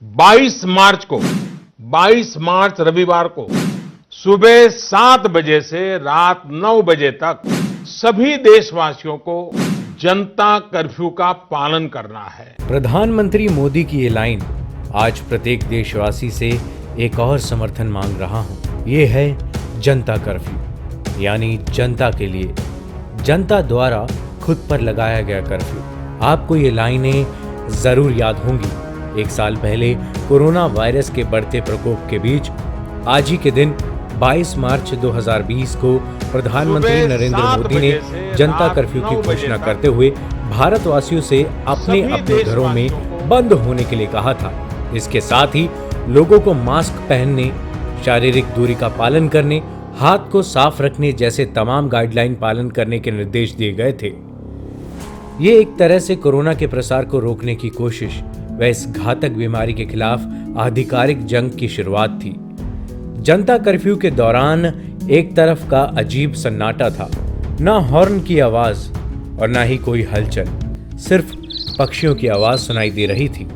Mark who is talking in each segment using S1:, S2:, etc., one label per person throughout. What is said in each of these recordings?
S1: 22 मार्च को 22 मार्च रविवार को सुबह 7 बजे से रात 9 बजे तक सभी देशवासियों को जनता कर्फ्यू का पालन करना है।
S2: प्रधानमंत्री मोदी की ये लाइन आज प्रत्येक देशवासी से एक और समर्थन मांग रहा हूँ। ये है जनता कर्फ्यू, यानी जनता के लिए, जनता द्वारा खुद पर लगाया गया कर्फ्यू। आपको ये लाइनें जरूर याद होंगी। एक साल पहले कोरोना वायरस के बढ़ते प्रकोप के बीच आज ही के दिन 22 मार्च 2020 को प्रधानमंत्री नरेंद्र मोदी ने जनता कर्फ्यू की घोषणा करते हुए भारतवासियों से अपने अपने घरों में बंद होने के लिए कहा था। इसके साथ ही लोगों को मास्क पहनने, शारीरिक दूरी का पालन करने, हाथ को साफ रखने जैसे तमाम गाइडलाइन पालन करने के निर्देश दिए गए थे। ये एक तरह से कोरोना के प्रसार को रोकने की कोशिश व इस घातक बीमारी के खिलाफ आधिकारिक जंग की शुरुआत थी। जनता कर्फ्यू के दौरान एक तरफ का अजीब सन्नाटा था, ना हॉर्न की आवाज और ना ही कोई हलचल, सिर्फ पक्षियों की आवाज सुनाई दे रही थी।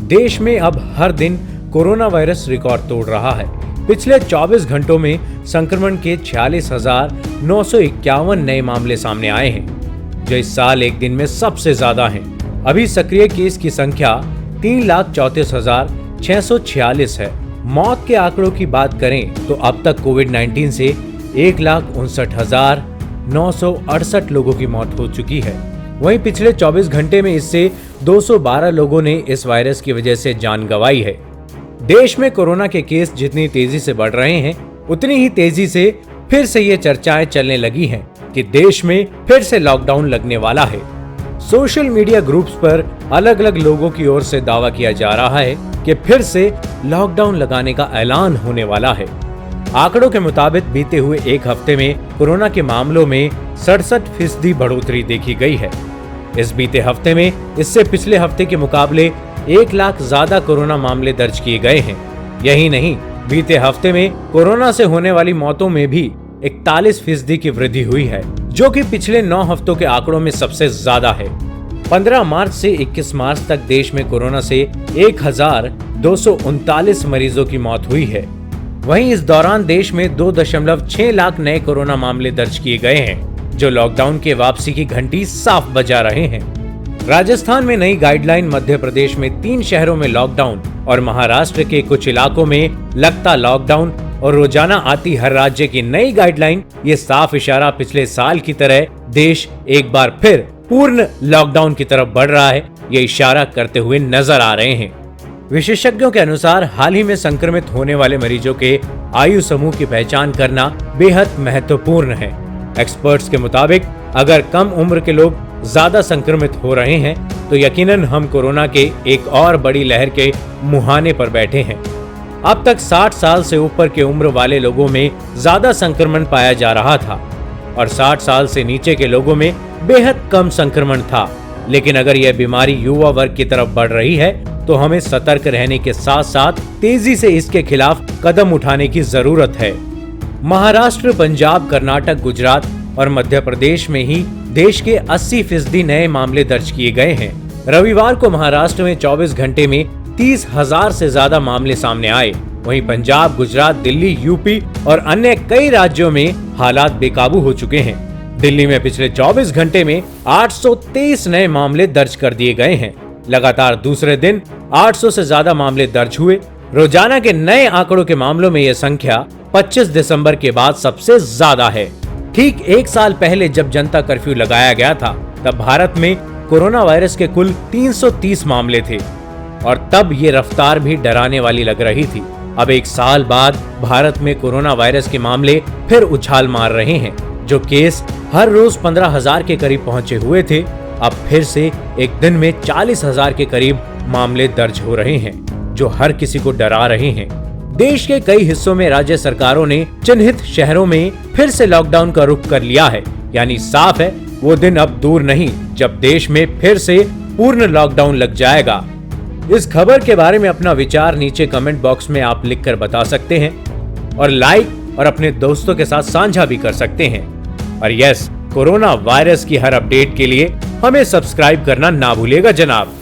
S2: देश में अब हर दिन कोरोना वायरस रिकॉर्ड तोड़ रहा है। पिछले 24 घंटों में संक्रमण के 46,951 नए मामले सामने आए हैं, जो इस साल एक दिन में सबसे ज्यादा हैं। अभी सक्रिय केस की संख्या 3,34,646 है। मौत के आंकड़ों की बात करें तो अब तक कोविड-19 से 1,59,968 लोगों की मौत हो चुकी है। वहीं पिछले 24 घंटे में इससे 212 लोगों ने इस वायरस की वजह से जान गंवाई है। देश में कोरोना के केस जितनी तेजी से बढ़ रहे हैं, उतनी ही तेजी से फिर से ये चर्चाएं चलने लगी हैं कि देश में फिर से लॉकडाउन लगने वाला है। सोशल मीडिया ग्रुप्स पर अलग अलग लोगों की ओर से दावा किया जा रहा है कि फिर से लॉकडाउन लगाने का ऐलान होने वाला है। आंकड़ों के मुताबिक बीते हुए एक हफ्ते में कोरोना के मामलों में 67% बढ़ोतरी देखी गई है। इस बीते हफ्ते में इससे पिछले हफ्ते के मुकाबले 1 लाख ज्यादा कोरोना मामले दर्ज किए गए हैं। यही नहीं, बीते हफ्ते में कोरोना से होने वाली मौतों में भी 41% की वृद्धि हुई है, जो कि पिछले 9 हफ्तों के आंकड़ों में सबसे ज्यादा है। 15 मार्च से 21 मार्च तक देश में कोरोना से 1,239 मरीजों की मौत हुई है। वहीं इस दौरान देश में 2.6 लाख नए कोरोना मामले दर्ज किए गए हैं, जो लॉकडाउन के वापसी की घंटी साफ बजा रहे हैं। राजस्थान में नई गाइडलाइन, मध्य प्रदेश में 3 शहरों में लॉकडाउन और महाराष्ट्र के कुछ इलाकों में लगता लॉकडाउन और रोजाना आती हर राज्य की नई गाइडलाइन, ये साफ इशारा पिछले साल की तरह देश एक बार फिर पूर्ण लॉकडाउन की तरफ बढ़ रहा है, ये इशारा करते हुए नजर आ रहे हैं। विशेषज्ञों के अनुसार हाल ही में संक्रमित होने वाले मरीजों के आयु समूह की पहचान करना बेहद महत्वपूर्ण है। एक्सपर्ट्स के मुताबिक अगर कम उम्र के लोग ज्यादा संक्रमित हो रहे हैं तो यकीनन हम कोरोना के एक और बड़ी लहर के मुहाने पर बैठे हैं। अब तक 60 साल से ऊपर के उम्र वाले लोगों में ज्यादा संक्रमण पाया जा रहा था और 60 साल से नीचे के लोगों में बेहद कम संक्रमण था। लेकिन अगर यह बीमारी युवा वर्ग की तरफ बढ़ रही है तो हमें सतर्क रहने के साथ साथ तेजी से इसके खिलाफ कदम उठाने की जरूरत है। महाराष्ट्र, पंजाब, कर्नाटक, गुजरात और मध्य प्रदेश में ही देश के 80% नए मामले दर्ज किए गए हैं। रविवार को महाराष्ट्र में 24 घंटे में 30,000 से ज्यादा मामले सामने आए। वहीं पंजाब, गुजरात, दिल्ली, यूपी और अन्य कई राज्यों में हालात बेकाबू हो चुके हैं। दिल्ली में पिछले 24 घंटे में 823 नए मामले दर्ज कर दिए गए हैं। लगातार दूसरे दिन 800 से ज्यादा मामले दर्ज हुए। रोजाना के नए आंकड़ों के मामलों में यह संख्या 25 दिसंबर के बाद सबसे ज्यादा है। ठीक 1 साल पहले जब जनता कर्फ्यू लगाया गया था, तब भारत में कोरोना वायरस के कुल 330 मामले थे और तब ये रफ्तार भी डराने वाली लग रही थी। अब 1 साल बाद भारत में कोरोना वायरस के मामले फिर उछाल मार रहे हैं। जो केस हर रोज 15,000 के करीब पहुंचे हुए थे, अब फिर से एक दिन में 40,000 के करीब मामले दर्ज हो रहे हैं, जो हर किसी को डरा रहे हैं। देश के कई हिस्सों में राज्य सरकारों ने चिन्हित शहरों में फिर से लॉकडाउन का रुख कर लिया है। यानी साफ है, वो दिन अब दूर नहीं जब देश में फिर से पूर्ण लॉकडाउन लग जाएगा। इस खबर के बारे में अपना विचार नीचे कमेंट बॉक्स में आप लिखकर बता सकते हैं और लाइक और अपने दोस्तों के साथ साझा भी कर सकते हैं। और यस, कोरोना वायरस की हर अपडेट के लिए हमें सब्सक्राइब करना ना भूलिएगा जनाब।